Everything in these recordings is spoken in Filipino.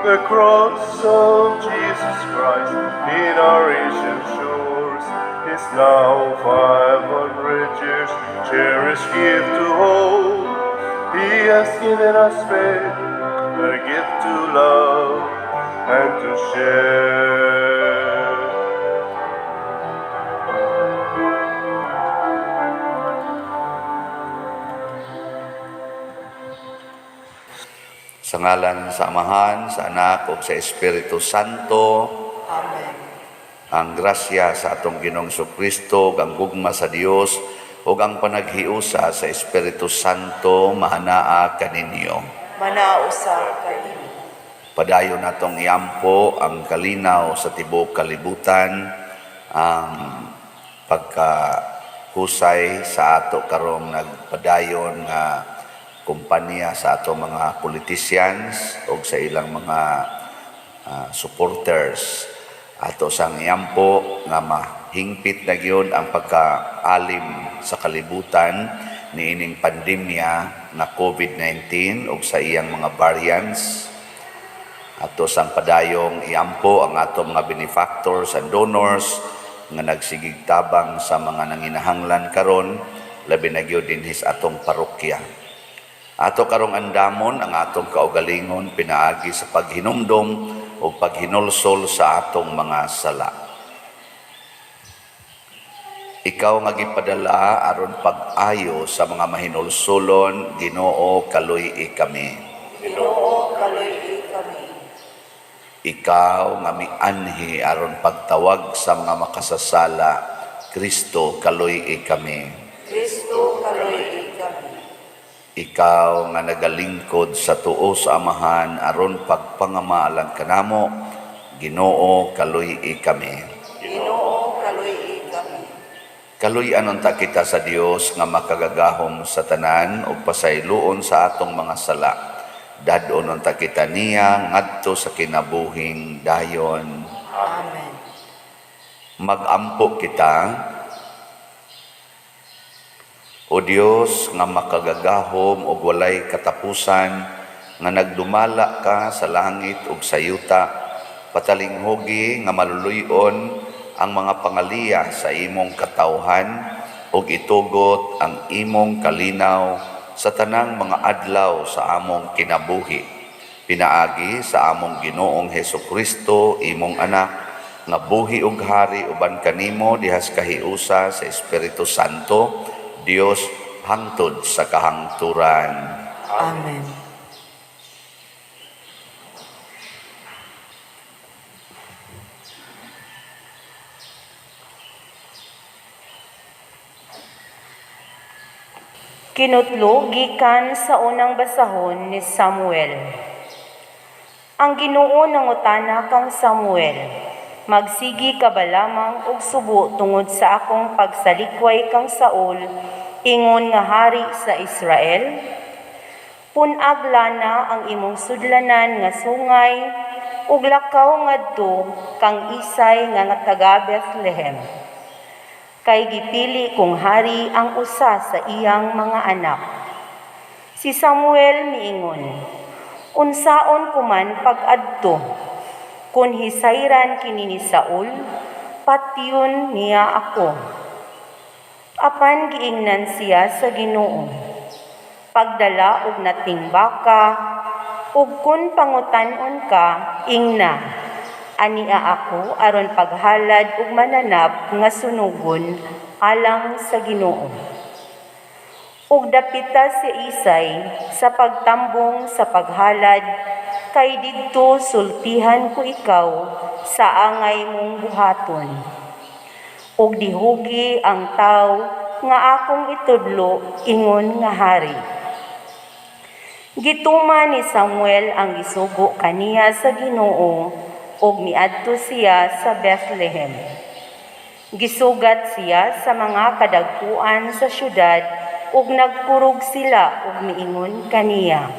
The cross of Jesus Christ in our ancient shores is now 500 years cherished gift to hold. He has given us faith, a gift to love and to share. Sa ngalan sa Amahan, sa Anak, ug sa Espiritu Santo. Amen. Ang grasya sa atong Ginoong Kristo, ang gugma sa Dios, ug ang panaghiusa sa Espiritu Santo mahanaa kaninyo. Manausa kanimo. Padayon natong iampo ang kalinaw sa tibuok kalibutan, ang pagkahusay sa ato karong nagpadayon nga kumpanya sa ato mga politicians o sa ilang mga supporters. Ato sang iampo nga mahingpit na gyud ang pagkaalim sa kalibutan niining pandemya na COVID-19 o sa iyang mga variants. Ato sang padayong iampo ang ato mga benefactors and donors nga nagsigig tabang sa mga nanginahanglan karon, labi na gyud dinhi sa atong parokya. Ato karong andamon ang atong kaugalingon pinaagi sa paghinumdom o paghinulsol sa atong mga sala. Ikaw nga gipadala aron pag-ayo sa mga mahinulsolon, Ginoo kaluy kami. Ginoo kaluy kami. Ikaw nga mianhi aron pagtawag sa mga makasasala, Kristo kaluy kami. Kristo kaluy kami. Ikaw nga nagalingkod sa tuo sa Amahan aron pagpangamalan kanamo, Ginoo kaluy kami. Ginoo kaluy kami. Kaluy-an unta kita sa Dios nga makagagahom sa tanan ug pasayloon sa atong mga sala. Dadon unta kita niya ngadto sa kinabuhing dayon. Amen. Magampo kita, O Dios nga makagagahom ug walay katapusan, nga nagdumala ka sa langit ug sa yuta, patalinghogi nga maluluyon ang mga pangaliya sa imong katawhan ug itugot ang imong kalinaw sa tanang mga adlaw sa among kinabuhi. Pinaagi sa among Ginoong Hesukristo, imong anak, nga buhi ug hari uban kanimo dihas kahiusa sa Espiritu Santo, Dios hangtod sa kahangturan. Amen. Kinutlo gikan sa unang basahon ni Samuel. Ang Ginoo nangutana kang Samuel, magsigi ka ba lamang og subo tungod sa akong pagsalikway kang Saul, ingon nga hari sa Israel? Punagla na ang imong sudlanan nga sungay, ug lakaw ngadto kang Isay nga taga Bethlehem. Kay gipili kong hari ang usa sa iyang mga anak. Si Samuel miingon, unsaon kuman pag-adto, kun hisayran kini ni Saul, patyon niya ako. Apan giingnan siya sa Ginoo, pagdala og nating baka, ug kun pangutan-on ka, ingna. Ania ako aron paghalad ug mananap nga sunugon alang sa Ginoo. Ug dapita si Isay sa pagtambong sa paghalad, kay didto sultihan ko ikaw sa angay mong buhaton. Ug dihugi ang taw nga akong itudlo, ingon nga hari. Gituma ni Samuel ang gisugo kaniya sa Ginoo, ug miadto siya sa Bethlehem. Gisugat siya sa mga kadagkuan sa syudad, ug nagkurog sila ug miingon kaniya,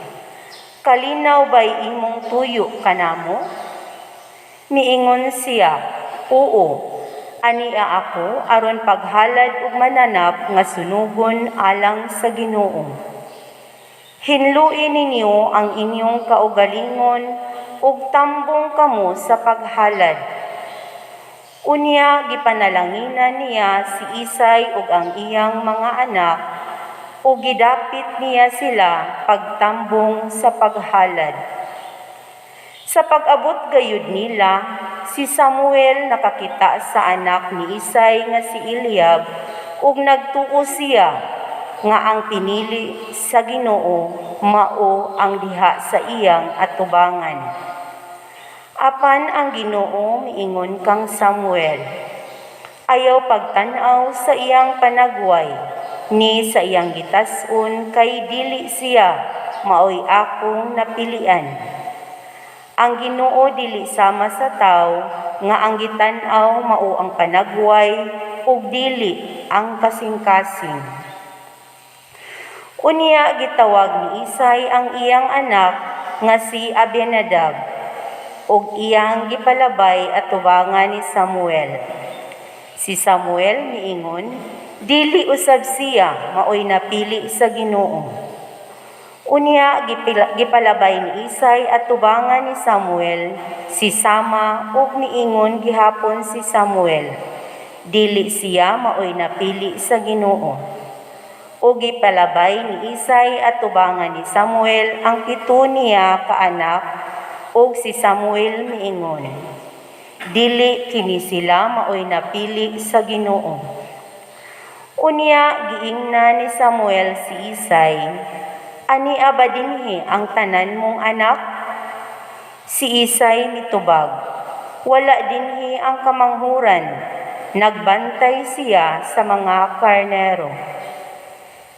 kalinaw ba'y imong tuyo kanamo? Miingon siya, oo, ania ako aron paghalad ug mananap nga sunugon alang sa Ginoo. Hinluin ninyo ang inyong kaugalingon ug tambong kamo sa paghalad. Unya gipanalanginan niya si Isay ug ang iyang mga anak, ug gidapit niya sila pagtambong sa paghalad. Sa pag-abot gayud nila, si Samuel nakakita sa anak ni Isay nga si Eliab, ug nagtuo siya nga ang pinili sa Ginoo mao ang diha sa iyang atubangan. Apan ang Ginoo miingon kang Samuel, ayaw pagtan-aw sa iyang panagway, ni sa iyang gitas-on kay dili siya maoy akong napilian. Ang Ginoo dili sama sa tawo nga ang gitan-aw mao ang panagway ug dili ang kasing-kasing. Unya gitawag ni Isay ang iyang anak nga si Abinadab, ug iyang gipalabay atubangan ni Samuel. Si Samuel miingon, dili usab siya maoy napili sa Ginoo. Unya gipalabay ni Isay atubangan ni Samuel si Sama, ug miingon gihapon si Samuel, dili siya maoy napili sa Ginoo. Ug gipalabay ni Isay atubangan ni Samuel ang 7 niya ka anak, ug si Samuel miingon, dili kini sila maoy napili sa Ginoo. Unya giingna ni Samuel si Isay, ani aba dinhi ang tanan mong anak? Si Isay mitubag, wala dinhi ang kamanghuran, nagbantay siya sa mga karnero.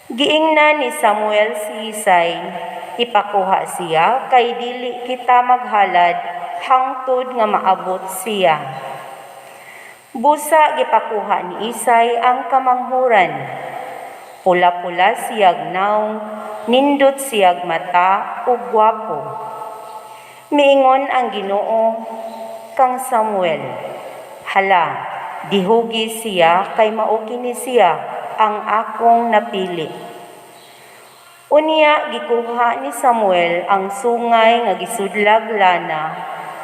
Giingna ni Samuel si Isay, ipakuha siya kay dili kita maghalad hangtod nga maabot siya. Busa gipakuha ni Isay ang kamanghuran. Pula-pula siyag naong, nindot siyag mata ug gwapo. Miingon ang Ginoo kang Samuel, hala, dihugi siya kay mao kini siya ang akong napili. Unya gikuha ni Samuel ang sungay nga gisudlag lana,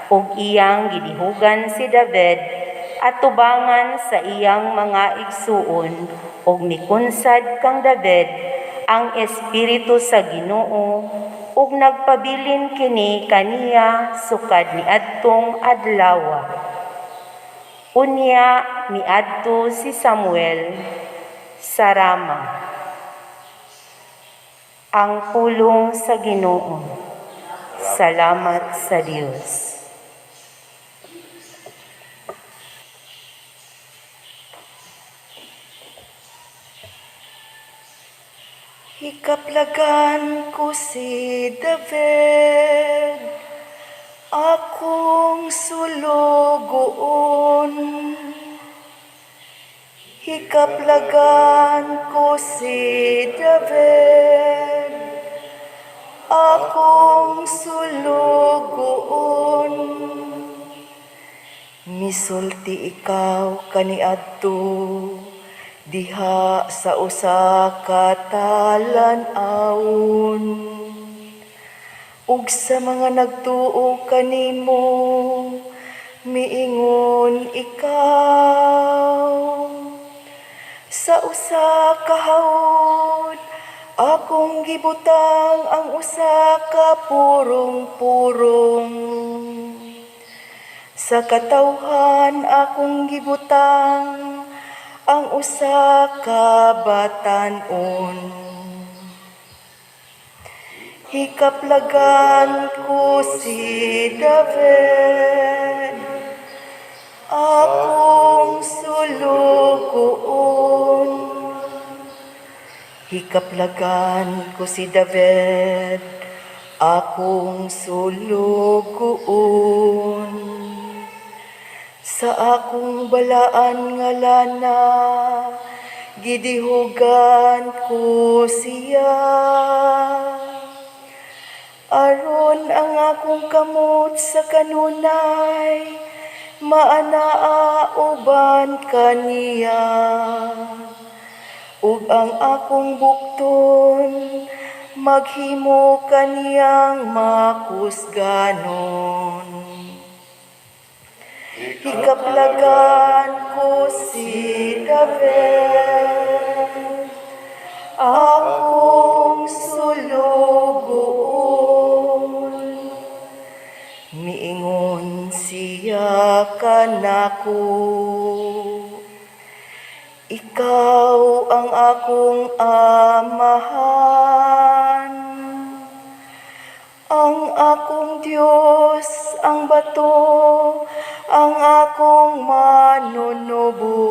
ug iyang gidihugan si David atubangan sa iyang mga igsuon, ug mikunsad kang David ang espiritu sa Ginoo, ug nagpabilin kini kaniya sukad niadtong adlaw. Unya miadto si Samuel sa Rama. Ang pulong sa Ginoo. Salamat sa Dios. Ikaplagan ko si David, akong sulugoon. Ikaplagan ko si David, akong sulugoon. Misulti ikaw kaniadto, diha sa usa ka talan-awon, ug sa mga nagtuo kanimo miingon ikaw. Sa usa ka hawod akong gibutang ang usa ka purong-purong, sa katawhan akong gibutang ang usa ka batan-on. Hikaplagan ko si David, akong sulugoon. Hikaplagan ko si David, akong sulugoon. Sa akong balaan nga lana, gidihugan ko siya. Aron ang akong kamot sa kanunay, maanaa uban kaniya. Ug ang akong bukton, maghimo kaniyang makusganon. Hikaplagan ko si David, akong sulugoon. Miingon siya kanako, ikaw ang akong amahan, ang akong Diyos, ang bato, ang akong manunubos.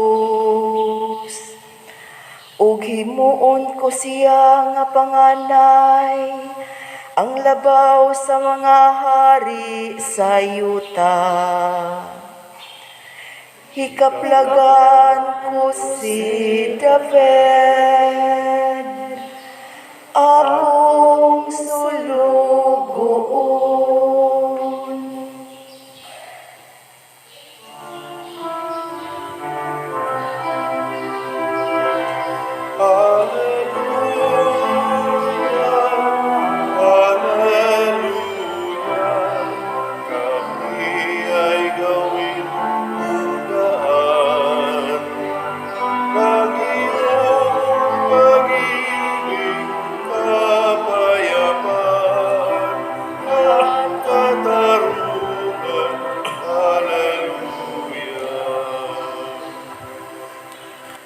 Ug himuon ko siya nga panganay, ang labaw sa mga hari sa yuta. Hikaplagan ko si David, akong sulugoon.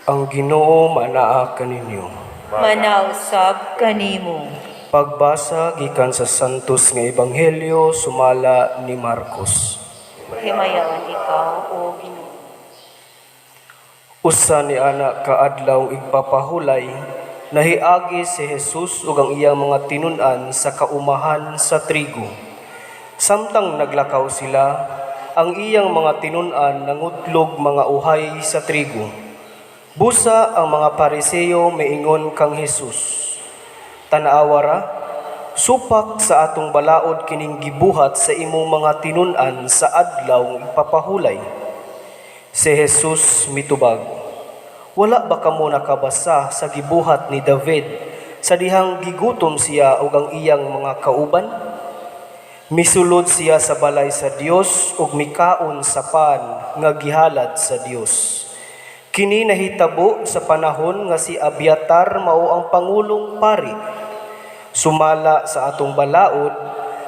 Ang Ginoo manaa kaninyo. Manausab kanimo. Pagbasa gikan sa santos nga ebanghelyo sumala ni Marcos. Himayaon ikaw, O Ginoo. Usa ni ana kaadlaw igpapahulay, nahiagi si Jesus ug ang iyang mga tinun-an sa kaumahan sa trigo. Samtang naglakaw sila, ang iyang mga tinun-an nangutlog mga uhay sa trigo. Busa ang mga Pariseo miingon kang Jesus, tanaawara, supak sa atong balaod kining gibuhat sa imong mga tinun-an sa adlaw ipapahulay. Si Jesus mitubag, wala ba kamo nakabasa sa gibuhat ni David sa dihang gigutom siya ug ang iyang mga kauban? Misulod siya sa balay sa Dios ug mikaon sa pan nga gihalad sa Dios. Kini nahitabo sa panahon nga si Abiatar mao ang pangulong pari. Sumala sa atong balaod,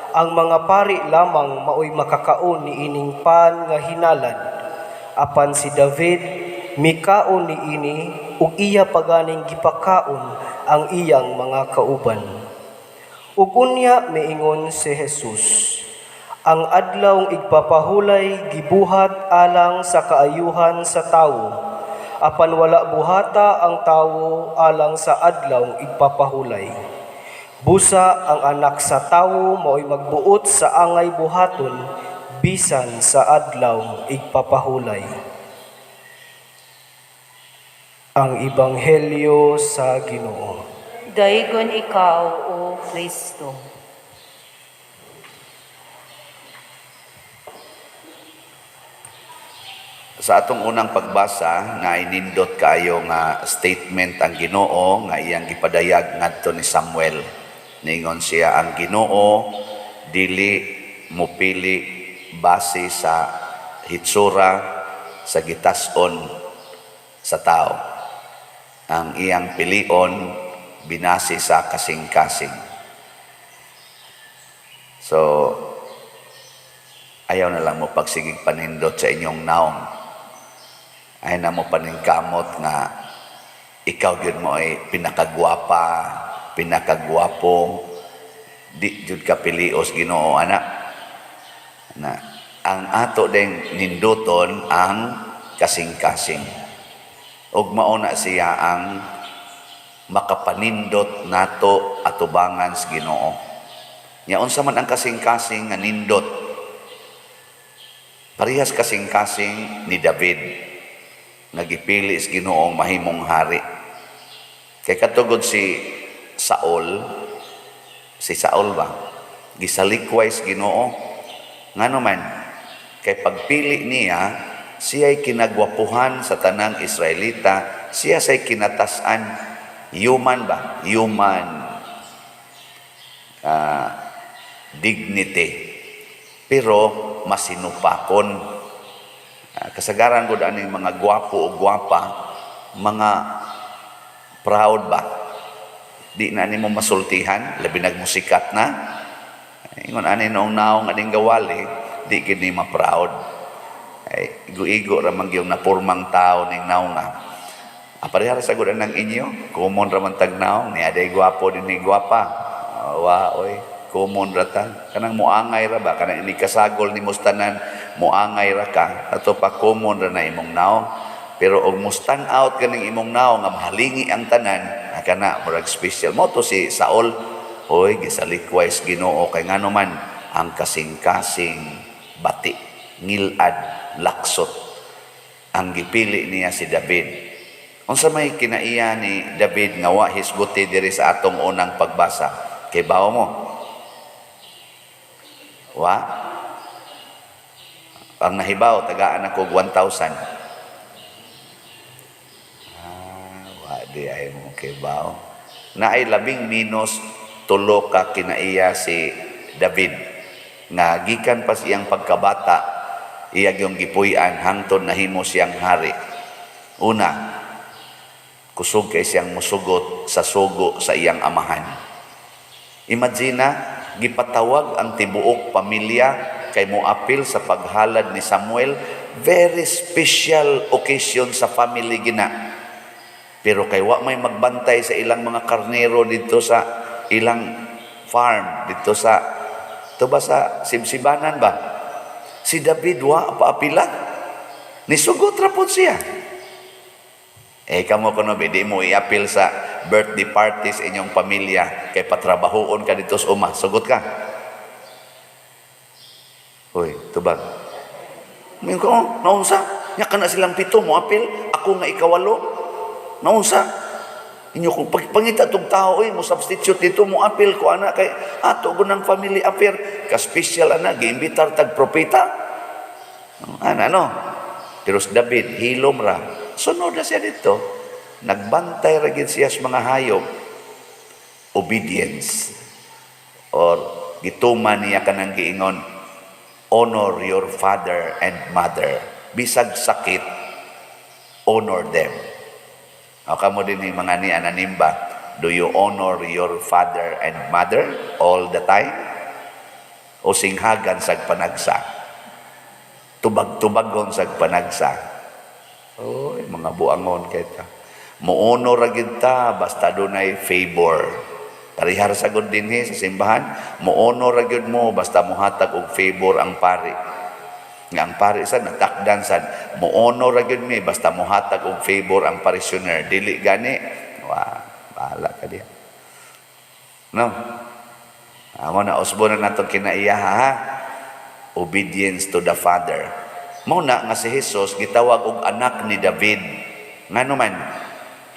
ang mga pari lamang maoy makakaon ni ining pan nga hinalad. Apan si David mikaon ni ini ug iya paganing gipakaon ang iyang mga kauban. Ug unya miingon si Jesus, ang adlaw igpapahulay gibuhat alang sa kaayuhan sa tawo. Apan wala buhata ang tawo alang sa adlaw igpapahulay. Busa ang anak sa tawo mao'y magbuot sa angay buhaton bisan sa adlaw igpapahulay. Ang Ebanghelyo sa Ginoo. Daygon ikaw, O Kristo. Sa atong unang pagbasa, nga inindot kaayo nga statement ang Ginoo nga iyang gipadayag ngadto ni Samuel. Ningon siya, ang Ginoo dili mupili base sa hitsura sa gitas-on sa tao. Ang iyang pilion binase sa kasing-kasing. So, ayaw na lang mo pagsigig panindot sa inyong naong. Ay na mo paningkamot nga ikaw gyud mo ay pinakagwapa, pinakagwapo, di jud ka pilios Ginoo ana. Na ang ato ding ninduton ang kasing-kasing. Ug mao na siya ang makapanindot nato atubangan sa Ginoo. Nya unsa man ang kasing-kasing nga nindot? Parehas kasing-kasing ni David nagipili sa Ginoong mahimong hari. Kay katugod si Saul ba? Gisalikway sa Ginoo. Ngano man, kay pagpili niya, siya'y kinagwapuhan sa tanang Israelita, siya siya'y kinatasan. Human ba? Human. dignity. Pero masinupakon. Kasagaran gud aning mga gwapo o gwapa, mga proud ba? Di na nimo masultihan, labi nagmusikat na. Ingon ani noong naong aning gawali, di gid ni ma-proud. Ay igo-igo ra man gyud na pormang tao ning naong nga. Aparehara sa gud nang inyo, common ra man tag naong ni aday gwapo din ni gwapa. Wa oy, common ra ta. Kanang moangay ra ba kanang ini kasagol ni mustanan, moangay ra ka. Ato pa common ra na imong naong. Pero og mo stand out kaning imong naong nga mahalingi ang tanan, kana murag special mo to si Saul. Oy, gisalikwais Ginoo kay ngano man ang kasing-kasing bati, ngilad, laksot ang gipili niya si David. Unsa may kinaiya ni David nga wa hisguti diri sa atong unang pagbasa? Kay bawo mo. Wa? Ang nahibaw tagaan ako 1,000. Wa di ay mo kay bawo. Na ay 10 minus tulo ka kinaiya si David nga gikan pa siyang pagkabata iya yung gipuy-an hangtod nahimo siyang hari. Una, kusog kay siyang musugot sa sugo sa iyang amahan. Imagine, gipatawag ang tibuok pamilya kay moapil sa paghalad ni Samuel. Very special occasion sa family gina. Pero kay wa may magbantay sa ilang mga karnero dito sa ilang farm, dito sa sa Sibsibanan ba? Si David wa paapila. Nisugot ra pud siya. Kamo kuno di mo i-appeal sa birthday parties inyong pamilya kay patrabahoon ka dito sa uma. Sugot ka. Hoy, tubag. Mingo ko, naunsa? Nya kana silang 7 mo appeal, ako nga ikawalo. Naunsa? Inyo kung pangita tong tao mo substitute dito mo appeal ko ana kay ato gunang family affair ka special ana giimbitar tag propeta. Ano? Pero si David hilom ra. Sunod na siya dito. Nagbantay ra gid siya sa mga hayop. Obedience. Or gituman niya kanang giingon, honor your father and mother. Bisag sakit, honor them. Kamo din yung mga ni ananimba, do you honor your father and mother all the time? O singhagan sag panagsa? Tubag-tubagon sag panagsa? Oy, mga buangon kita. Muono ra gid ta basta dunay favor. Parihar sagod dinhi sa simbahan, muono ra gid mo basta mohatag og favor ang pari. Nga ang pari sad natakdan sad, muono ra gid mi basta mohatag og favor ang parishioner. Dili gani, bahala ka diya. No? Amo na usbo na nato kinaiya ha. Obedience to the Father. Muna nga si Jesus gitawag og anak ni David. Ngano man,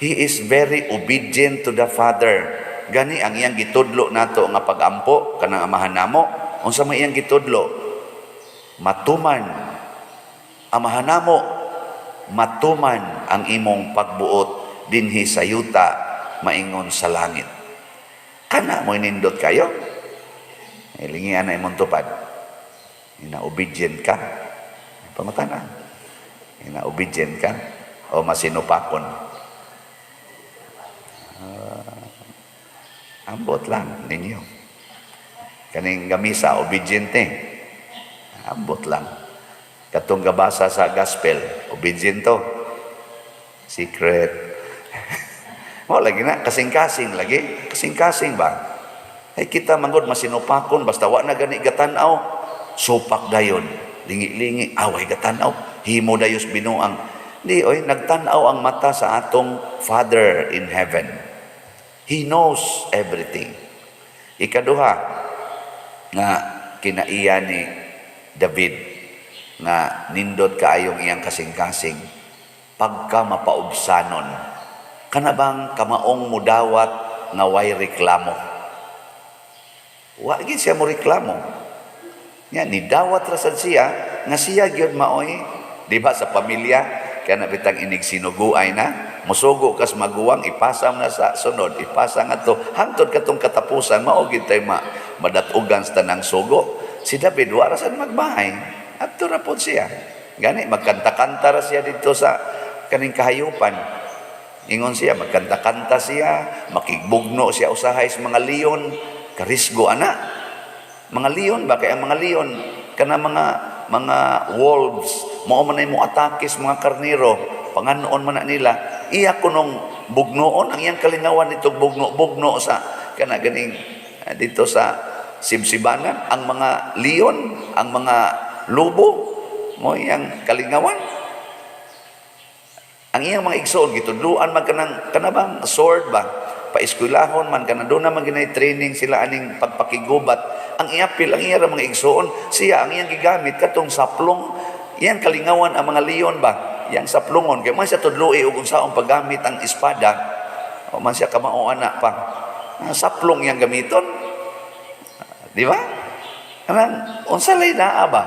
he is very obedient to the Father. Gani ang iyang gitudlo nato nga pagampo kanang amahan namo. Unsa may iyang gitudlo? Matuman amahan namo, matuman ang imong pagbuot dinhi sa yuta maingon sa langit. Kana mo inindot kayo? Ilingian na imong tupad. Ina-obedient ka. Pangutana. Ina-obedient ka o masinupakon. Ambot lang ninyo. Kaning gamisa, obedient Ambot lang. Katong gabasa sa gospel, obedient to. Secret. Lagi na, kasing-kasing lagi. Kasing-kasing ba? Kita manggod masinupakon, basta wa na gani gatanaw, supak dayon. Lingi-lingi, away gatanaw, himo dayos binuang. Di, nagtanaw ang mata sa atong Father in heaven. He knows everything. Ikaduha, nga kinaiya ni David, nga nindot kaayong iyang kasing-kasing, pagka mapaubsanon, kanabang kamaong mudawat nga way reklamo. Wa gid siya mo reklamo. Nya ni dawat ra sad siya nga siya gyud maoy, di ba sa pamilya kaya nabitang inig sinuguay na, musugo kas maguwang, ipasam na sa sunod, ipasa nga to, hangtod katong katapusan, maugid tayo madatugan sa tanang sugo. Si David, warasan magbahay, at turapod siya. Gani, magkanta-kanta ra siya dito sa kaning kahayupan. Ingon siya, magkanta-kanta siya, makigbugno siya usahay sa mga leon, karisgo ana. Mga leon ba? Kaya ang mga leon, kana mga wolves, mao man ay mo atakis mga karniro, panganoon man na nila, iya kunong bugnoon, ang iyang kalingawan nito bugno sa, kana ganing, dito sa Sibsibanan, ang mga leon, ang mga lobo, mo iyang kalingawan. Ang iyang mga igsoon, gitudluan man kanabang sword ba, paiskwilahon man, doon naman ginay training sila aning pagpakigubat. Ang iapil, ang iyang mga igsoon, siya, ang iyang gigamit, katong saplong, iyang kalingawan ang mga leon ba, iyang saplongon, kaya man siya tudlui o kung saong paggamit ang espada, o man siya kamao anak pa, saplong iyang gamiton. Di ba? Kanang unsalay naa ba?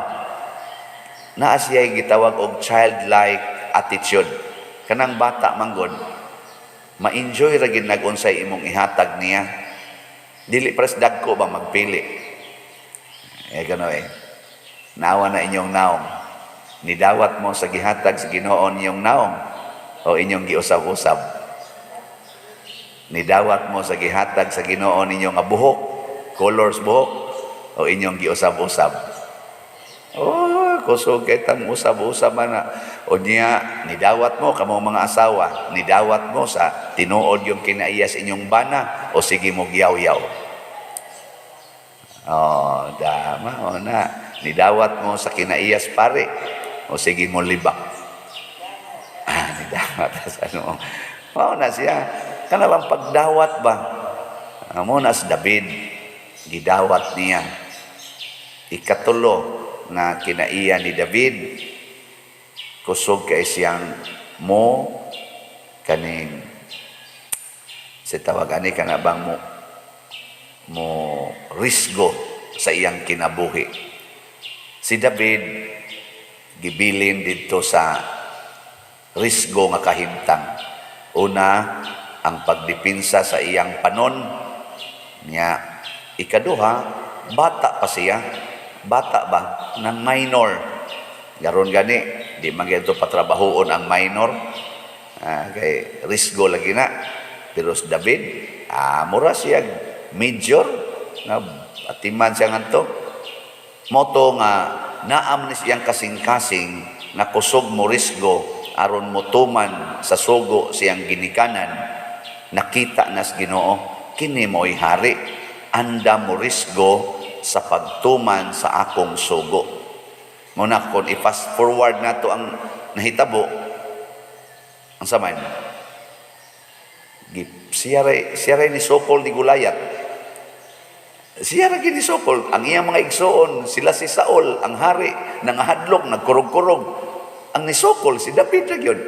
Naa siya'y gitawag og childlike attitude. Kanang bata manggod, ma-enjoy ra gid nag-unsay imong ihatag niya. Dili pres dagko ba magpili. Gano Naawa na inyong naong. Nidawat mo sa gihatag sa Ginoo inyong naong o inyong giusab-usab. Nidawat mo sa gihatag sa Ginoo inyong nga buhok, colors buhok, o inyong giusab-usab. Kusog kay tang usab-usab na. O niya, nidawat mo kamo mga asawa, nidawat mo sa tinuod yung kinaiyas inyong bana, o sige mo giyaw-yaw. Dama, nidawat mo sa kinaiyas pare, o sige mo libak. Nidawat sa ano. Na siya, kanabang pagdawat ba? Muna si David, gidawat niya. Ikatulo na kinaiya ni David, kusog kay siyang mo kaning sa tawag ani kana bang mo risgo sa iyang kinabuhi. Si David gibilin dito sa risgo nga kahimtang. Una, ang pagdipinsa sa iyang panon niya. Ikaduha, bata pa siya. Bata ba? Nang minor. Garon gani, di man ito patrabahoon ang minor. Kay risgo lagi na. Pero si David, mura siya major. Atiman siya nga to. Moto nga, naam ni siyang kasing-kasing na kusog mo risgo aron motuman sa sugo siyang ginikanan. Nakita nas Ginoo, kini mo'y hari. Anda mo risgo sa pagtuman sa akong sugo. Muna kung i-fast forward na to ang nahitabo, ang saman, siya rin ni Sokol ni Gulayat. Siya rin ni Sokol. Ang iyang mga igsoon, sila si Saul, ang hari, nangahadlok, nagkurog-kurog. Ang ni Sokol, si David na yun.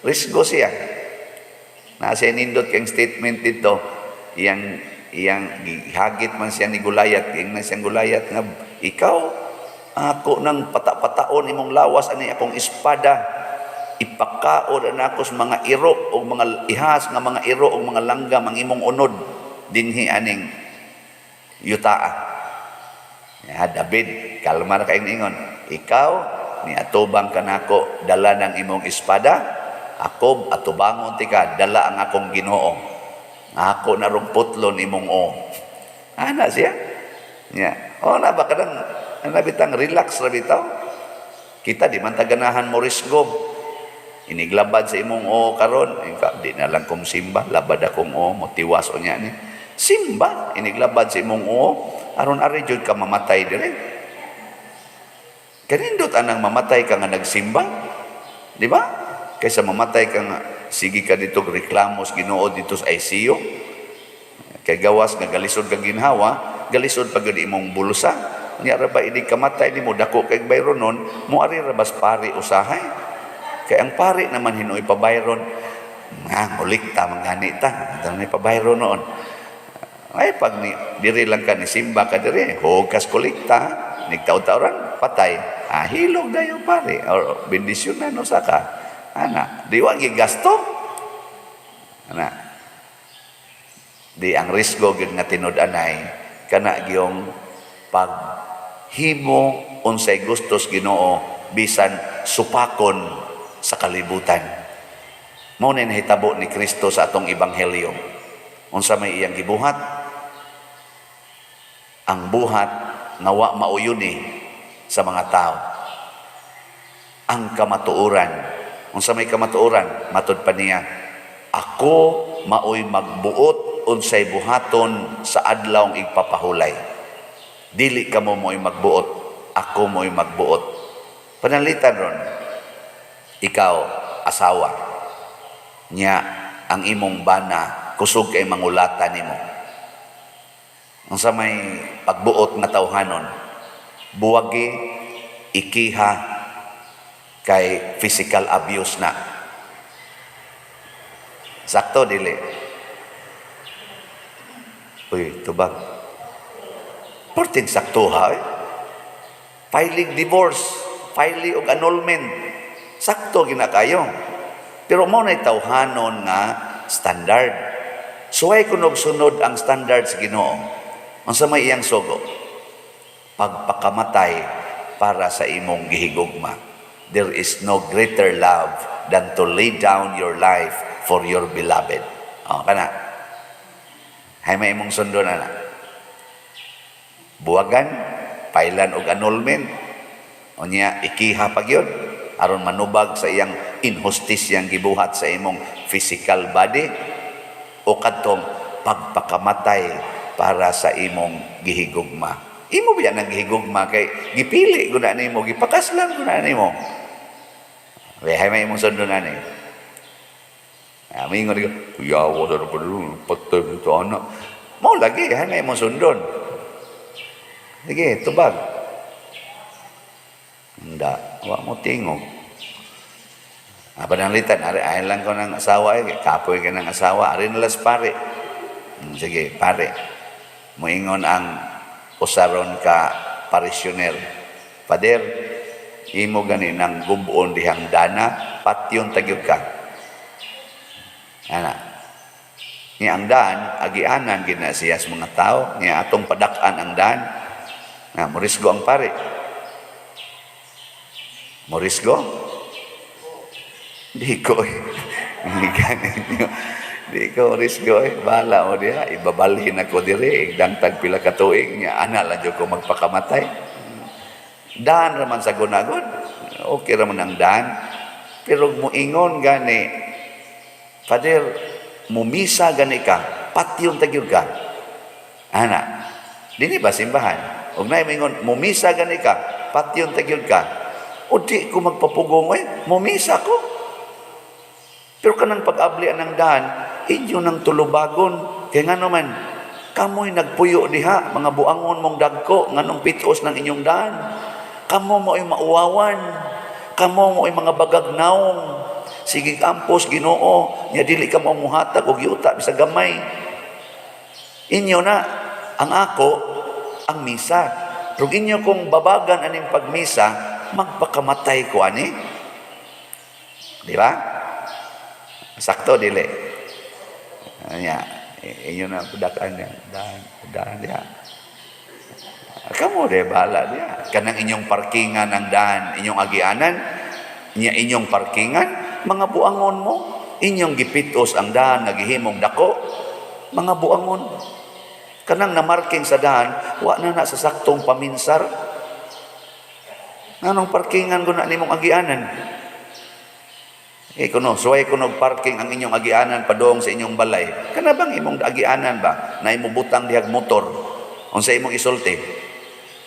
Risgo siya. Nasa nindot kang statement dito, iyang hagit man siya ni Gulayat, iyang na siyang Gulayat nga, ikaw, ako nang pata-pataon imong lawas, ani akong espada, ipakaod na ako sa mga iro, o mga ihas nga mga iro, o mga langgam, ang imong unod, dinhi aning yutaa. David, kalma na kayong ingon, ikaw, ni atubang ka na ako, dala ng imong espada, ako, atubangon tika, dala ang akong Ginoo. Ako narong putlon imong Ana siya? Na ba kadang nabitang relax ra bitaw? Kita di man taganahan mo risgo. Iniglabad sa imong karon, di na lang kong simba, labad akong motiwas o niya ni. Simba, iniglabad sa imong aron ari jud ka mamatay dire. Kanindot anang mamatay ka nga nagsimba? Di ba? Kaysa mamatay ka nga, sige ka dito reklamos Ginoo dito sa ICU. Kay gawas nga galisod kang ginhawa, galisod pag imong bulusa. Nya ra ba ini kamatay nimo dako kay bayron nun, mo ari ra bas pari usahay. Kay ang pari naman hinoy pa bayron. Ngulikta mangani ta, dali pa bayron noon. Ay pag diri lang ka ni simba ka diri, hugas kolekta, nigtaw-tawran patay. Hilog dayo pare or bendisyon na no saka. Ana, di wa gigasto. Ana. Di ang risgo gyud nga tinud-anay kana gyung paghimo unsay gustos Ginoo bisan supakon sa kalibutan. Mao ni nahitabo ni Kristo sa atong ebanghelyo. Unsa may iyang gibuhat? Ang buhat nga wa mauyuni sa mga tao. Ang kamatuoran. Unsa may kamatuoran? Matud pa niya, ako maoy magbuot unsay buhaton sa adlaw igpapahulay. Dili kamo mo'y magbuot, ako mo'y magbuot. Panalitan ron, ikaw, asawa, niya ang imong bana, kusog kay mangulatan nimo. Ang sa may pagbuot nga tawhanon, buwagi, ikiha, kay physical abuse na. Sakto, dili. Uy, tubag. Porting sakto ha. Filing divorce, filing og annulment. Sakto gina kayo. Pero mo na tawhanon nga standard. Suway kunog sunod ang standard sa Ginoo. Unsa may iyang sugo? Pagpakamatay para sa imong gihigugma. There is no greater love than to lay down your life for your beloved. Kana. Hay may imong sundo na. Buwagan, pailan og annulment. Unya ikiha pa gyud aron manubag sa iyang injustice yang gibuhat sa imong physical body o kadtong pagpakamatay para sa imong gihigugma. Imo biya nang gihigugma kay gipili gud na nimo, gipakaslan gud na nimo. Hay may imong sundo na ni. Amingon ko, kuyawa sa pa rin, patay ito anak. Mau lagi, hay may imong sundon. Sige, tubag. Hindi, wak mo tingog. Pananglitan, ay lang ko ng asawa, kapoy ka ng asawa, ari nalas pare. Sige, pare. Muingon ang usaron ka parisyoner. Pader, imo gani ng gubon dihang dana, patyon tagyog ka. Ana. Ni ang daan, agianan ginasiyas mga tao, ni atong padakan ang daan. Na, morisgo ang pare. Morisgo? Di ko, di ko morisgo, bahala mo diya, ibabalhin ako diri, igdangtag pila katuig niya, ana lang ko magpakamatay. Daan raman sa gunagod, okay raman ang daan, pero muingon gani, Pader, mumisa gani ka, patyon tagyod ka. Ana, dini ba simbahan? Huwag na imingon, mumisa gani ka, patyon tagyod ka. O di ko magpapugong, mumisa ko. Pero kanang pag-ablian ng daan, inyo ng tulubagon. Kaya nga naman, kamo'y nagpuyo diha, mga buangon mong dagko, nganong pitos ng inyong daan. Kamo mo'y mauwawan, kamo mo'y mga bagagnaong. Sige kampos, Ginoo, nya dili ka mamuhatag og yuta bisag gamay. Inyo na ang ako ang misa. Pero inyo kung babagan aning pagmisa, magpakamatay ko ani. Di ba? Sakto dili. Nya inyo na pudakan niya, daan dia. Kamu de bala dia. Kanang inyong parkingan ang daan, inyong agianan, nya inyong parkingan mga buangon mo, inyong gipitos ang daan, nagihimong dako, mga buangon. Kanang namarking sa daan, wa na sa saktong paminsar. Anong parkingan ko na nimong agianan? Kuno, suway kuno parking ang inyong agianan padong sa inyong balay. Kana bang imong agianan ba na imong butang dihag motor? Unsa imong isulti?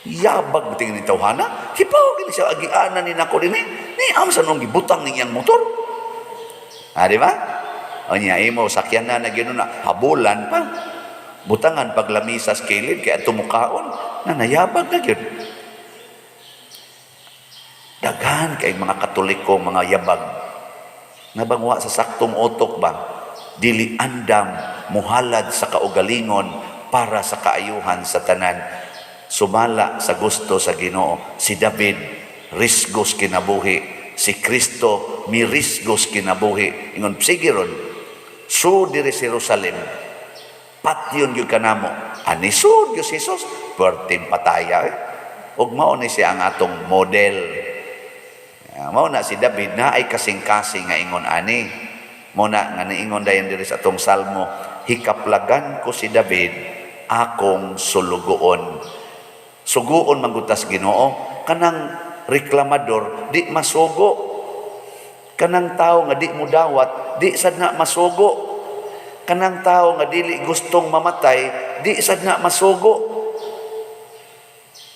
Yabag tingin ni tawhana, hipaw gini siya agianan ni nako dinhi. Ni amsa nung gibutang niyang motor. Di ba? O niya, imo, sakyan na gano'n na, habulan pa. Butangan paglamisa sa kilid, kaya tumukaon, na nayabag na yun. Daghan kay mga Katoliko, mga yabag. Nabangwa sa saktong utok ba? Dili andam, muhalad sa kaugalingon para sa kaayuhan sa tanan. Sumala sa gusto sa Ginoo. Si David, risgos kinabuhi, si Kristo mirisgos kinabuhi. Ingon, sige ron, so diri sa Jerusalem, patyon yung kanamo. Anisod yung Jesus, pertim pataya. Ug mao ni siya ang atong model. Mao na si David na ay kasing-kasing nga ingon ani. Mao na nga niingon dayon diri sa atong salmo, hikaplagan ko si David akong sulugoon. Suguon manggutas Ginoo, kanang reklamador di masugo. Kanang tao nga di mo dawat, di sad na masugo. Kanang tao nga dili gustong mamatay, di sad na masugo.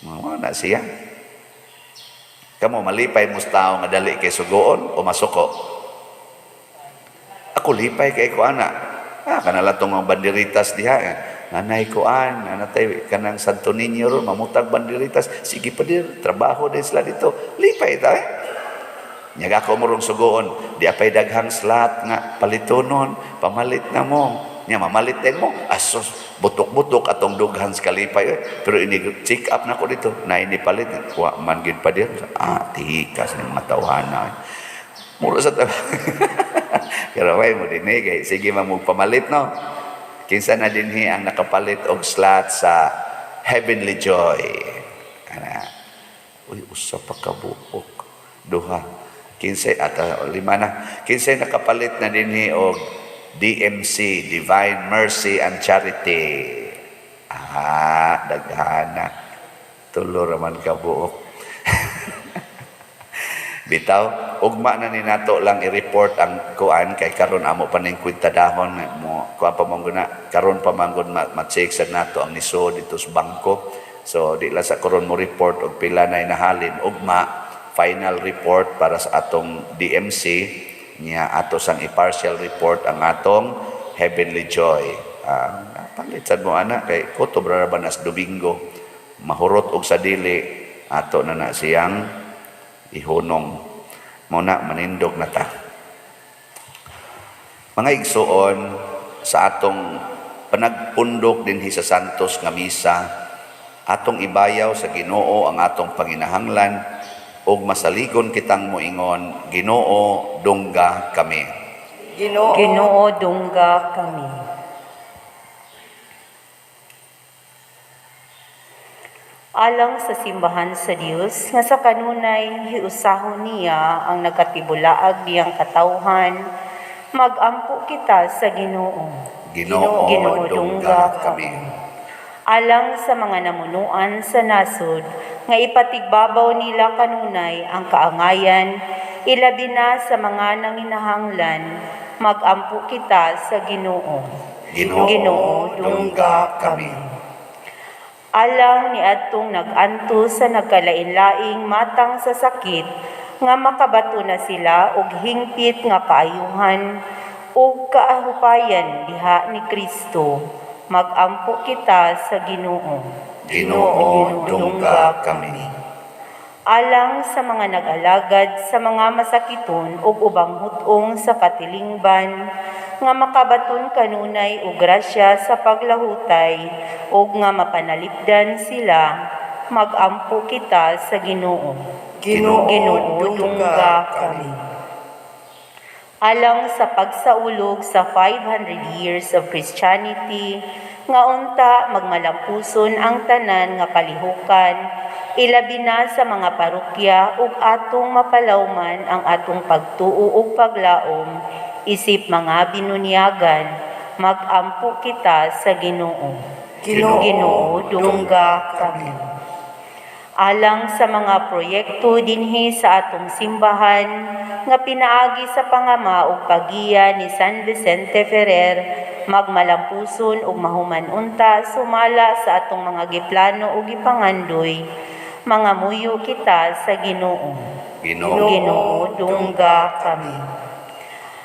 Mao na siya. Kamo malipay mo sa tao nga dali kay sugoon o masuko. Ako lipay kay ko ana. Kanala tong mga banderitas diha. Nanay ko nanatay kanang Santo Niño ron, mamutag banderitas. Sige pa dir, trabaho din sila dito. Lipay ta Nyaga ko mo rong sugoon, di apay daghang slot nga palitonon, pamalit na mo. Nya mamalit din mo, asos, butok-butok atong dughang kalipay. Pero ini check up na ko dito, na ini palit. Wa man gid pa dir. Tikas ng mga tawhana. Mura sa Pero way mo din kay sige mamugpamalit no. Kinsa na dinhi ang nakapalit og slot sa Heavenly Joy. Uy, usa pa ka buok. Duha. Kinsay ata lima na. Kinsay nakapalit na dinhi og DMC, Divine Mercy and Charity. Daghana. Tulo raman ka buok. Bitaw, ugma na ni nato lang i-report ang kuan kay karon amo pa ning kwintadahon mo kuan pa man guna karon pa man gud ma-check sa nato ang nisod dito sa bangko. So di lang sa karon mo report og pila na nahalin ugma final report para sa atong DMC niya ato sang i-partial report ang atong Heavenly Joy. Palitan mo ana kay kutobra ra banas Domingo mahurot og sa dili ato na siyang ihunong muna manindog na ta. Mga igsuon sa atong panagpundok dinhi sa Santos nga misa, atong ibayaw sa Ginoo ang atong panginahanglan ug masaligon kitang moingon, Ginoo dungga kami. Ginoo dungga kami. Alang sa simbahan sa Dios nga sa kanunay hiusahon niya ang nagkatibulaag diyang katawhan, magampo kita sa Ginoo. Ginoo dungga kami. Alang sa mga namunuan sa nasod nga ipatigbabaw nila kanunay ang kaangayan, ilabi na sa mga nanginahanglan, magampo kita sa Ginoo. Ginoo dungga kami. Alang ni adtong nag-anto sa nagkalain-laing matang sa sakit, nga makabato na sila og hingpit nga kaayuhan ug kaahupayan diha ni Kristo, magampo kita sa Ginoo. Ginoo dungga kami. Alang sa mga nag-alagad sa mga masakiton ug ubang hutong sa katilingban, nga makabaton kanunay og grasya sa paglahutay ug nga mapanalipdan sila, magampo kita sa Ginoo. Ginoo dungga kami. Alang sa pagsaulog sa 500 years of Christianity, nga unta magmalampuson ang tanan nga kalihukan, ilabi na sa mga parokya ug atong mapalawman ang atong pagtuo ug paglaom isip mga binunyagan, magampo kita sa Ginoo. Ginoo dungga kami. Alang sa mga proyekto dinhi sa atong simbahan nga pinaagi sa pangama ug pagiya ni San Vicente Ferrer, magmalampuson ug mahuman unta sumala sa atong mga giplano ug gipangandoy, mga muyo kita sa Ginoo. Ginoo dungga kami.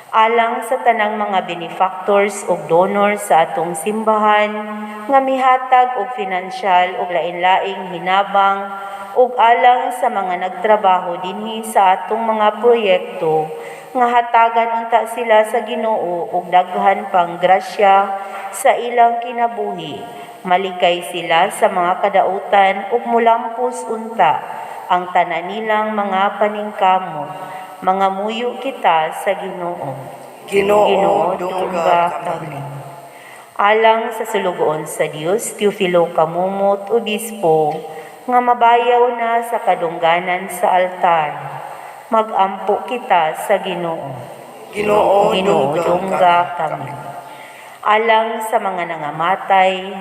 Alang sa tanang mga benefactors ug donors sa atong simbahan nga mihatag og pinansyal ug lain-laing hinabang ug alang sa mga nagtrabaho dinhi sa atong mga proyekto nga hatagan unta sila sa Ginoo ug daghan pang grasya sa ilang kinabuhi, malikay sila sa mga kadautan ug mulampos unta ang tanan nilang mga paningkamot, Mangamuyo kita sa Ginoo. Ginoo, dungga kami. Alang sa sulugoon sa Dios, Teofilo Kamumot, Obispo, nga mabayaw na sa kadungganan sa altar. Magampo kita sa Ginoo. Ginoo, Dungga kami. Alang sa mga nangamatay,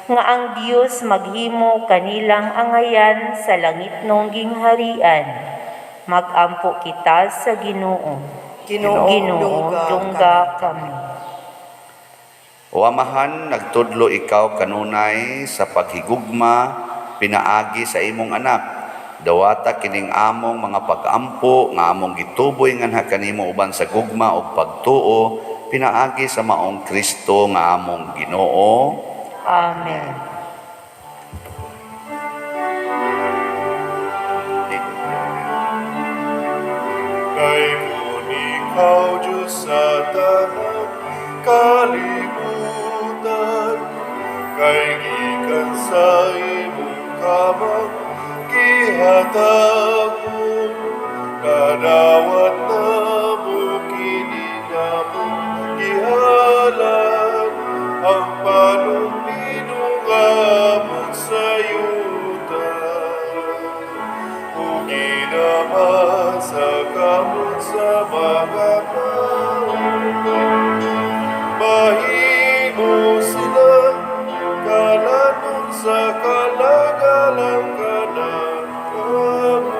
nga ang Dios maghimo kanilang angayan sa langit nung gingharian. Magampo kita sa Ginoo. Ginoo, Dungga kami. O Amahan, nagtudlo ikaw kanunay sa paghigugma, pinaagi sa imong anak. Dawata kining among mga pag-ampo, nga among gituboy nganha kanimo uban sa gugma o pagtuo, pinaagi sa maong Kristo nga among Ginoo. Amen. Kay kung ikaw, Diyos sa tanang kalibutan, kay gikan sa imong kamang gihatag mo, nadawat na mo kini na mo gihalan, ang panumidungamot sa yuta. Kung ginaman sa kamot sa mga mahimo sila kalanon sa kalagalang kanan kamo.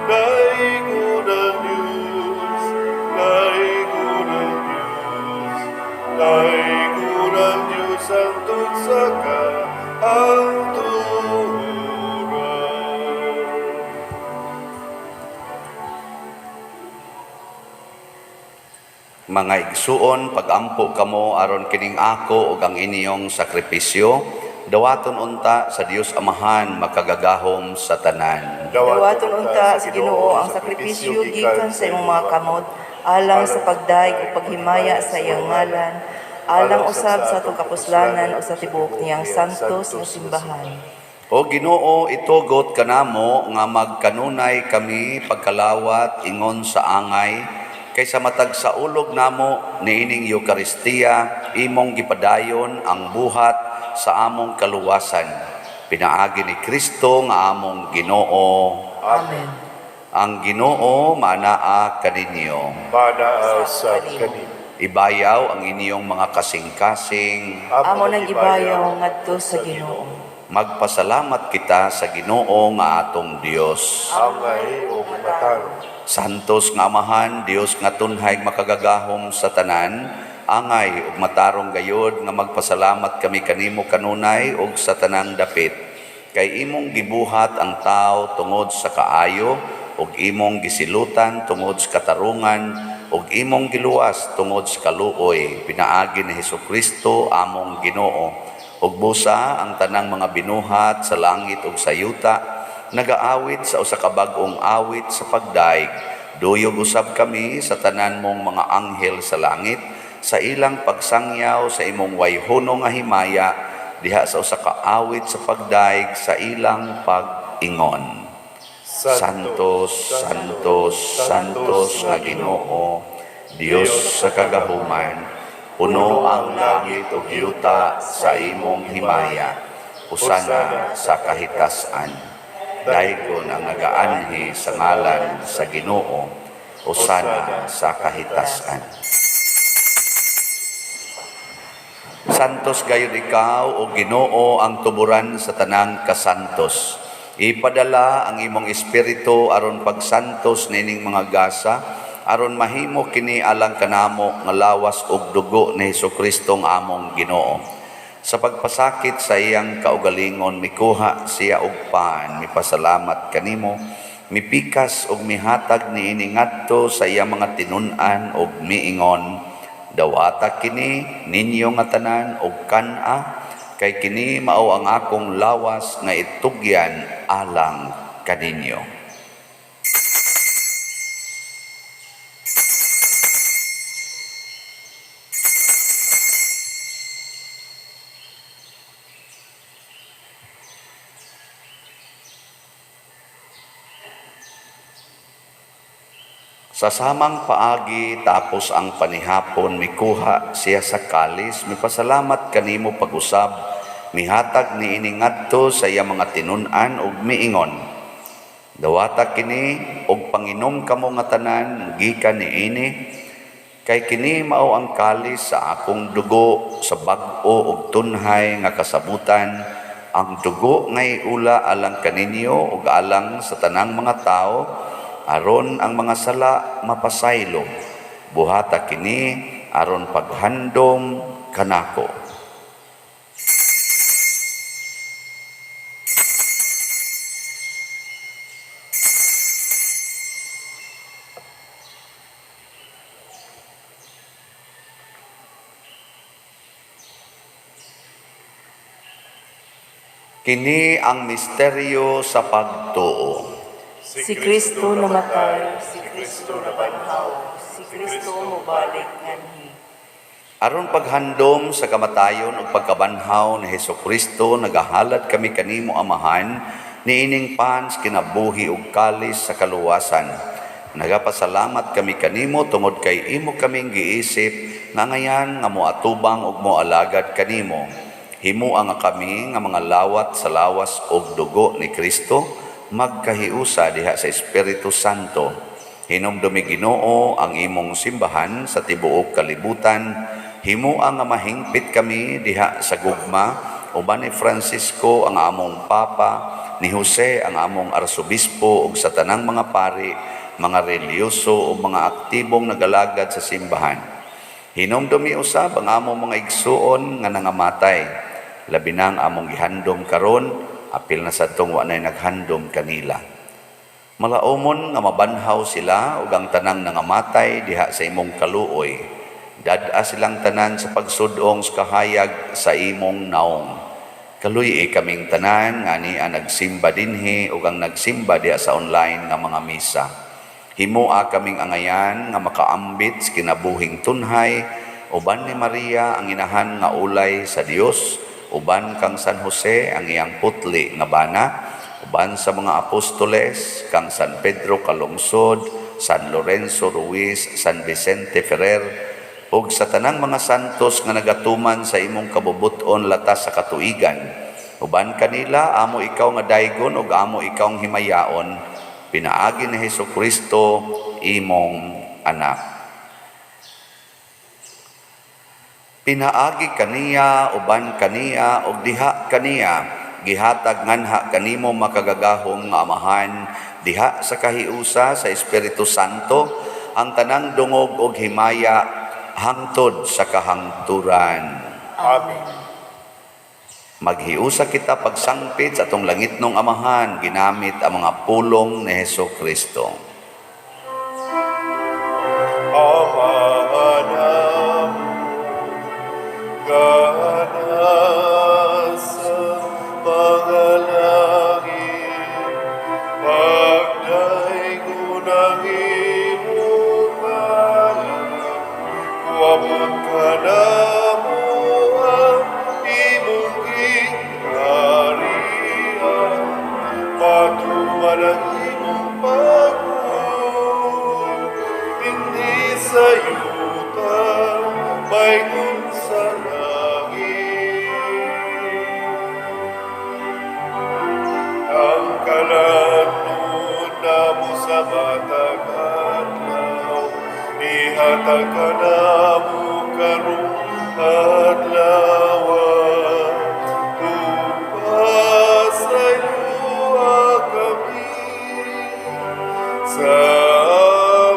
Daigo ng Diyos, daigo ng Diyos, daigo ng Diyos ang tunsa ka ang Mga igsuon, pagampo kamo aron kining ako ug ang inyong sakripisyo, dawaton unta sa Dios Amahan makagagahom sa tanan. Dawaton unta sa Ginoo ang sakripisyo gikan sa imong mga kamot, alang sa pagdaig o paghimaya sa iyang ngalan, alang usab sa atong kapuslanan o sa tibuok niyang santos nga simbahan. O Ginoo, itugot kanamo nga magkanunay kami pagkalawat ingon sa angay, kaysa matag sa ulog namo niining Eukaristiya, imong gipadayon ang buhat sa among kaluwasan. Pinaagi ni Kristo nga among Ginoo. Amen. Ang Ginoo manaa kaninyo. Manaa sa kanino. Ibayaw ang inyong mga kasing-kasing. Amo nang ibayaw ngadto sa Ginoo. Magpasalamat kita sa Ginoo nga atong Dios. Angay o matarong. Santos nga Amahan, Dios nga tunhay makagagahom sa tanan, angay ug matarong gayod nga magpasalamat kami kanimo kanunay ug sa tanang dapit. Kay imong gibuhat ang tao tungod sa kaayo ug imong gisilutan tungod sa katarungan ug imong giluwas tungod sa kaluoy, pinaagi ni Hesukristo among Ginoo. Ug busa ang tanang mga binuhat sa langit ug sa yuta, nagaawit sa usa ka bag-ong awit sa pagdaig. Duyog usab kami sa tanan mong mga anghel sa langit, sa ilang pagsangyaw sa imong wayhono nga himaya, diha sa usa ka awit sa pagdaig sa ilang pag-ingon. Santos, Santos, Santos nga Ginoo, Dios sa kagahuman, puno ang langit ug yuta sa imong himaya, usana sa kahitasan. Daigon ang nagaanhi sa ngalan sa Ginoo, usana sa kahitasan. Santos gayud ikaw o Ginoo ang tuburan sa tanang kasantos. Ipadala ang imong espiritu aron pagsantos nining mga gasa, aron mahimo kini alang kanamo nga lawas ug dugo ni Hesukristo nga among Ginoo. Sa pagpasakit sa iyang kaugalingon, mikuha siya og pan, mipasalamat kanimo, mipikas og mihatag niini ngadto sa iyang mga tinun-an og miingon, dawata kini ninyo nga tanan og kan-a, kay kini mao ang akong lawas nga itugyan alang kaninyo. Sa samang paagi tapos ang panihapon mikuha siya sa kalis, mipasalamat kanimo pag-usab, mihatag ni iningadto sa iya mga tinun-an ug miingon, dawata kini og panginom kamo nga tanan gikan niini, kay kini mao ang kalis sa akong dugo sa bag-o ug tunhay nga kasabutan, ang dugo ngay ula alang kaninyo ug alang sa tanang mga tao, aron ang mga sala mapasaylo. Buhata kini aron paghandom kanako. Kini ang misteryo sa pagtuo. Si Kristo namatay, si Kristo nabanhaw, si Kristo mubalik nganhi. Aron paghandom sa kamatayon ug pagkabanhaw ni Hesukristo, nagahalad kami kanimo Amahan, niining pans kinabuhi ug kalis sa kaluwasan. Nagapasalamat kami kanimo tungod kay imo kaming giisip nga ngayan nga moatubang ug moalagad kanimo. Himo ang kami nga mga lawat sa lawas ug dugo ni Kristo, magkahiusa diha sa Espiritu Santo. Hinumdumi Ginoo ang imong simbahan sa tibuok kalibutan. Himo ang mahingpit kami diha sa gugma, uban ni Francisco ang among papa, ni Jose ang among arsobispo ug sa tanang mga pari, mga reliyoso ug mga aktibong nagalagad sa simbahan. Hinumdumi usab ang among mga igsuon nga nangamatay. Labi na ang among gihandom karon, apil na sadtong wa nay naghandom kanila. Malaumon nga mabanhaw sila ug ang tanang nangamatay diha sa imong kaluoy. Dad-a silang tanan sa pagsudong sa kahayag sa imong naong. Kaluy kaming tanan nga niya nagsimba dinhi ug ang nagsimba diha sa online nga mga misa. Himoa kaming angayan nga makaambit sa kinabuhing tunhay, uban ni Maria ang inahan nga ulay sa Dios, uban kang San Jose ang iyang putli nga bana, uban sa mga apostoles, kang San Pedro Kalungsod, San Lorenzo Ruiz, San Vicente Ferrer, ug sa tanang mga santos nga nagatuman sa imong kabubuton latas sa katuigan. Uban kanila, amo ikaw nga daygon ug amo ikaw ang himayaon, pinaagi ni Hesukristo, imong anak. Pinaagi kaniya, uban kaniya, ug diha kaniya, gihatag nganha kanimo makagagahong nga Amahan, diha sa kahiusa sa Espiritu Santo, ang tanang dungog ug himaya, hangtod sa kahangturan. Amen. Maghiusa kita pagsangpit sa atong langitnong Amahan, ginamit ang mga pulong ni Hesukristo. Ganasa mga langit, pagdaigo ng imong ngalan, wabot ka na mo ang imong gingharian, patuman ang imong pagod, hindi sa yuta, may sa ang kalanod na mo sa matag adlaw, ihatag ka na mo karong adlaw, upasayo kami sa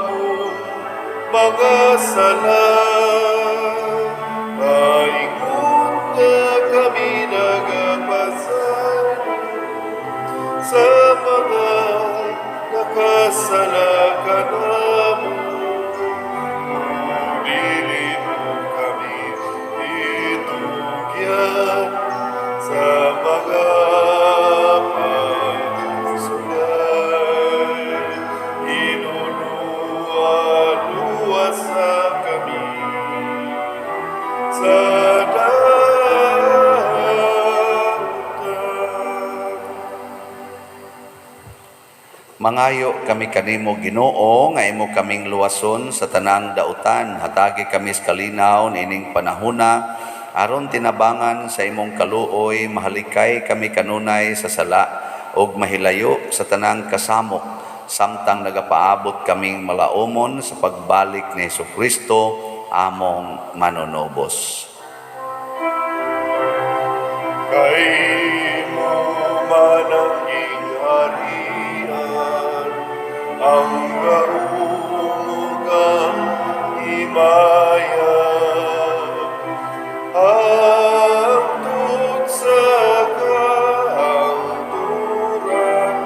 among mga sala. Sa mga nakasalakan mo, dilin mo kami itugyan sa mga pagsulay, inuluwa-luwa sa kami sa Mangayo kami kanimo Ginoo nga imo kaming luwason sa tanang dautan, hatagi kami sa kalinaw nining panahuna aron tinabangan sa imong kaluoy, mahalikay kami kanunay sa sala ug mahilayo sa tanang kasamok, samtang nagapaabot kaming malaumon sa pagbalik ni Jesucristo among manunobos. Kay mo man ang ingharian, ang kaumugang himaya, hangtod sa kahangturan.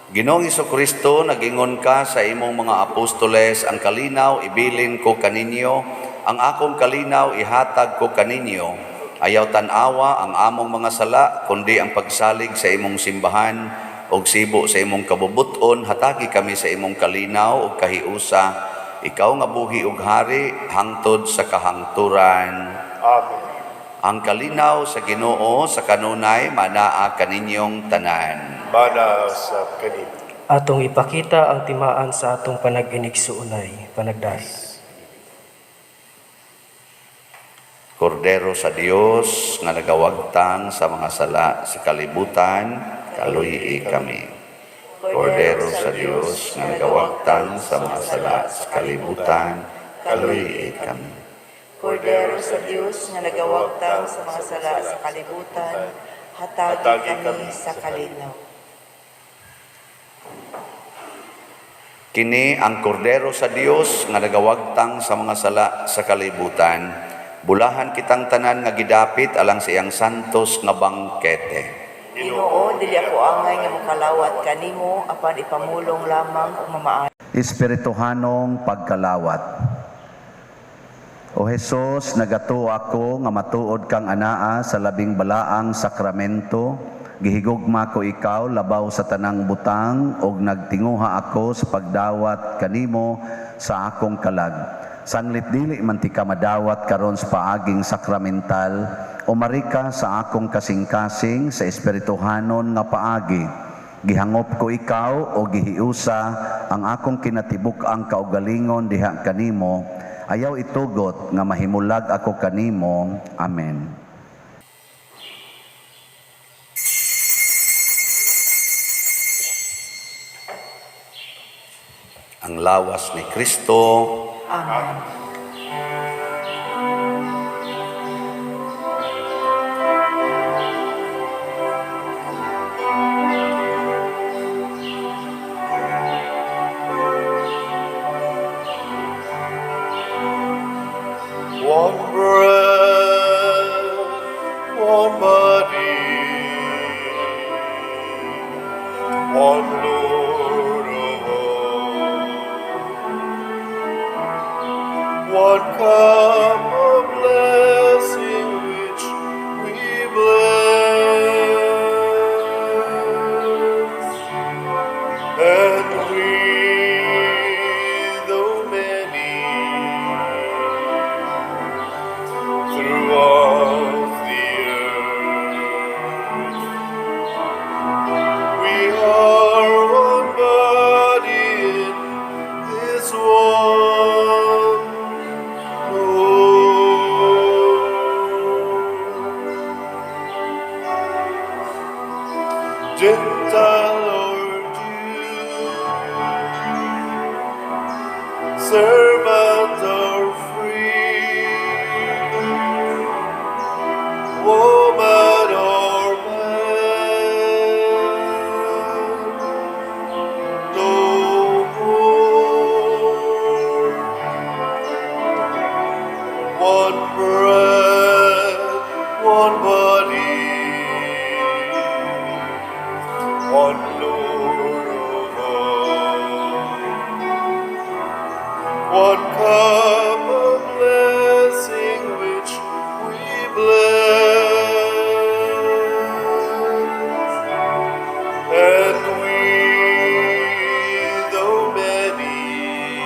Ginoong Jesucristo, nagingon ka sa imong mga apostoles, ang kalinaw ibilin ko kaninyo, ang akong kalinaw ihatag ko kaninyo. Ayaw tanawa ang among mga sala, kundi ang pagsalig sa imong simbahan, og sibo sa imong kabubuton, hatagi kami sa imong kalinaw og kahiusa. Ikaw nga buhi ug hari, hangtod sa kahangturan. Amen. Ang kalinaw sa Ginoo sa kanunay manaa kaninyong tanan. Mana sa kanino. Atong ipakita ang timaan sa atong panag-inigsuunay, panagdahil. Kordero sa Dios nga nagawagtang sa mga sala sa kalibutan, kaluyi kami. Kordero sa Dios nga nagawagtang sa mga sala sa kalibutan, kaluyi kami. Kordero sa Diyos nga nagawagtang sa mga sala sa kalibutan, hatagi kami sa kalinaw. Kini ang kordero sa Dios nga nagawagtang sa mga sala sa kalibutan. Bulahan kitang tanan nga gidapit alang sa iyang santos nga bangkete. Ginoo, dili ako angay nga mokalawat kanimo apan ipamulong lamang kung mamaan. Espirituhanong pagkalawat. O Jesus, nagato ako nga matuod kang anaa sa labing balaang sakramento. Gihigugma ko ikaw labaw sa tanang butang og nagtinguha ako sa pagdawat kanimo sa akong kalag. Sanglit dili man ti ka madawat karon sa paaging sakramental, o marika sa akong kasing-kasing sa espirituhanon nga paagi. Gihangop ko ikaw o gihiusa ang akong kinatibuk-ang kaugalingon diha kanimo. Ayaw itugot nga mahimulag ako kanimo. Amen. Ang lawas ni Kristo. Amen. One breath, one body, one Lord of all, one cup of blessing which we bless, and we, though many, throughout the earth, we are one body in this one Lord. Gentile or Jew, servant or free, woman or man, no more. One breath, one body, one Lord of all, one cup of blessing which we bless, and we, though many,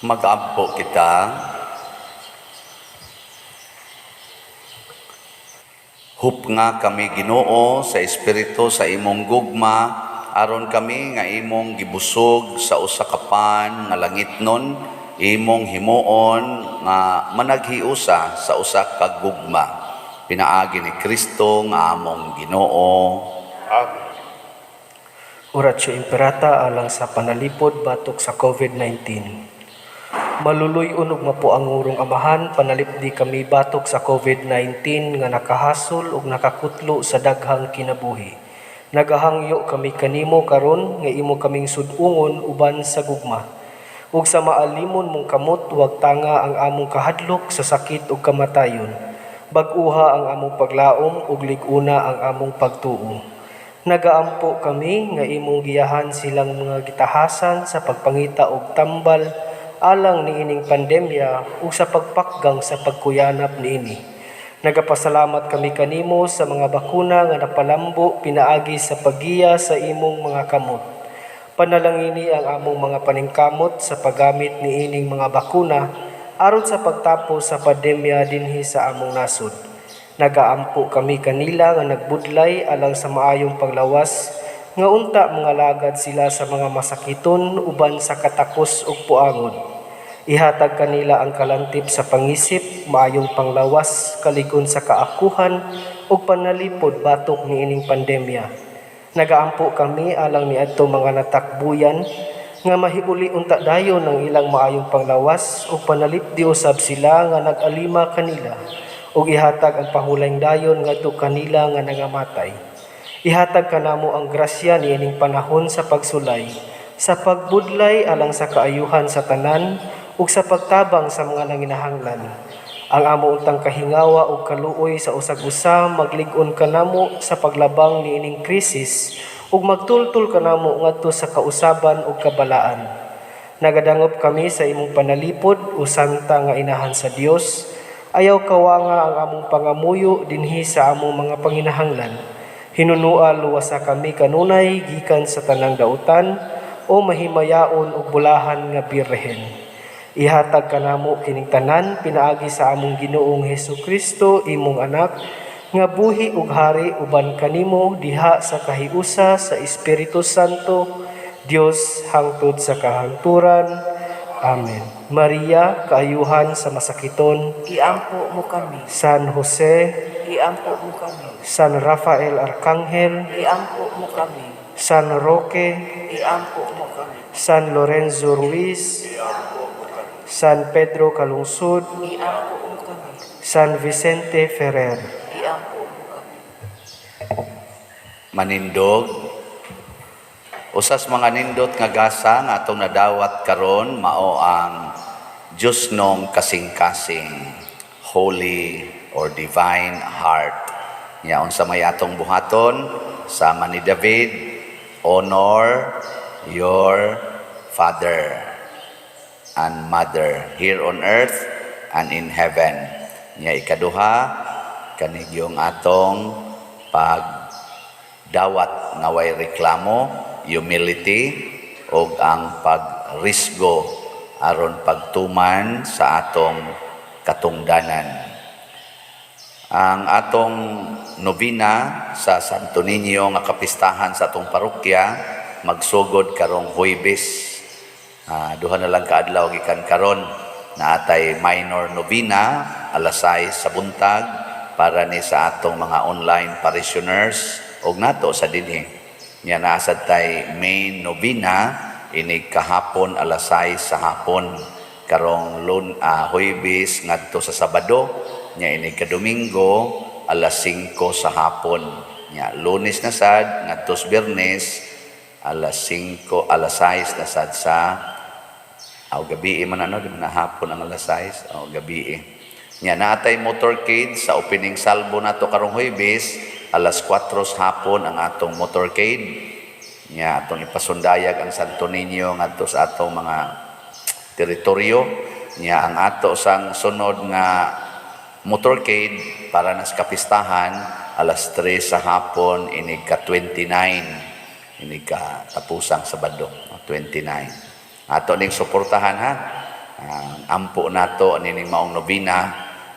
Mag-ampo kita. Hup nga kami Ginoo sa espiritu sa imong gugma, aron kami nga imong gibusog sa usa ka pan nga langitnon, imong himuon nga managhiusa sa usa ka gugma. Pinaagi ni Kristo nga among Ginoo. Amen. Oratio Imperata alang sa panalipod batok sa COVID-19. Maluluy-on ug mapuangurong amahan, panalipdi kami batok sa COVID-19 nga nakahasol ug nakakutlo sa daghang kinabuhi. Nagahangyo kami kanimo karon nga imo kaming sud-ungon uban sa gugma. Ug sa maalimon mong kamot, huwag tanga ang among kahadlok sa sakit ug kamatayon. Bag-uha ang among paglaom ug lig-una ang among pagtuo. Nagaampo kami nga imong giyahan silang mga gitahasan sa pagpangita og tambal alang niining pandemya ug sa pagpakgang sa pagkuyanap niini. Nagapasalamat kami kanimo sa mga bakuna nga napalambo pinaagi sa paggiya sa imong mga kamot. Panalangini ang among mga paningkamot sa paggamit niining mga bakuna aron sa pagtapos sa pandemya dinhi sa among nasod. Nagaampo kami kanila nga nagbudlay alang sa maayong paglawas nga unta mga lagad sila sa mga masakiton uban sa katakos ug puangon. Ihatag kanila ang kalantip sa pangisip, maayong panglawas, kaligon sa kaakuhan ug panalipod batok niining pandemya. Nagaampo kami alang niadto mga natakbuyan nga mahibuli unta dayon ang ilang maayong panglawas ug panalipdi usab sila nga nag-alima kanila ug ihatag ang pahulayng dayon ngadto kanila nga nangamatay. Ihatag kanamo ang grasya niining panahon sa pagsulay, sa pagbudlay alang sa kaayuhan sa tanan ug sa pagtabang sa mga nanginahanglan. Ang amo untang kahingawa ug kaluoy sa usag-usa maglig-on kanamo sa paglabang niining krisis ug magtultol kanamo ngadto sa kausaban ug kabalaan. Nagadangop kami sa imong panalipod o santa nga inahan sa Dios. Ayaw kawanga ang among pangamuyo dinhi sa among mga panginahanglan. Hinunua luwasa kami kanunay gikan sa tanang dautan o mahimayaon ug bulahan nga birhen. Ihatag kanamo kining tanan pinaagi sa among Ginoong Hesukristo imong anak nga buhi ug hari uban kanimo diha sa kahiusa sa Espiritu Santo, Dios hangtod sa kahangturan. Amen. Maria, kaayuhan sa masakiton, Iampo mo kami. San Jose, Iampo mo kami. San Rafael Arcangel, Iampo mo kami. San Roque, Iampo mo kami. San Lorenzo Ruiz, San Pedro Calungsod, Iampo mo kami. San Vicente Ferrer. Iampo mo kami. Manindog. Usas mga nindot nga gasa nga atong nadawat karon mao ang Diyos nung kasing-kasing, Holy or Divine Heart. Yaon sa may atong buhaton, sama ni David, honor your father and mother here on earth and in heaven. Nya ikaduha, kanigyong atong pagdawat nga way reklamo, humility, o ang pagrisgo aron pagtuman sa atong katungdanan. Ang atong nobina sa Santo Niño nga kapistahan sa atong parokya magsugod karong Huwebes. Duha na lang kaadlaw gikan karon na atay minor novena alas 6 sa buntag para ni sa atong mga online parishioners og nato sa dinhi. Nya naasad tay main novena inig kahapon alas 6 sa hapon karong Huwebes ngadto sa Sabado, nya inig kadomingo alas 5 sa hapon. Nya Lunes na sad ngadto sa Biyernes alas 6 alas 6 na sad sa gabi man di man hapon ang alas 6 gabi. Nya naatay motorcade sa opening salvo nato karong Huwebes alas 4 hapon ang atong motorcade. Nya atong ipasundayag ang Santo Niño ngadto sa atong mga teritoryo. Nya ang ato sang sunod nga motorcade para nas kapistahan alas 3 sa hapon inig ka 29 inig ka tapusang Sabado 29. Ato ning suportahan ha. ampo nato nining maong nobina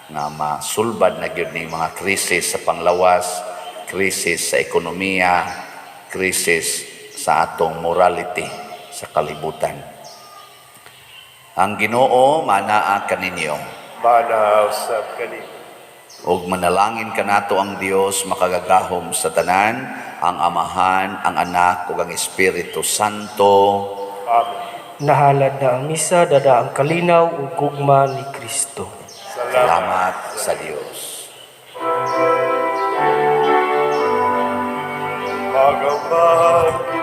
nga masulbad na gyud ning mga krisis sa panglawas, krisis sa ekonomiya, krisis sa atong morality sa kalibutan. Ang Ginoo manaa kaninyo. Manahaw sab kanimo. Og manalangin kanato ang Dios makagagahom sa tanan, ang Amahan, ang Anak ug ang Espiritu Santo. Amen. Nahalad na ang misa, dada ang kalinaw ug gugma ni Kristo. Salamat sa Dios. Magambahang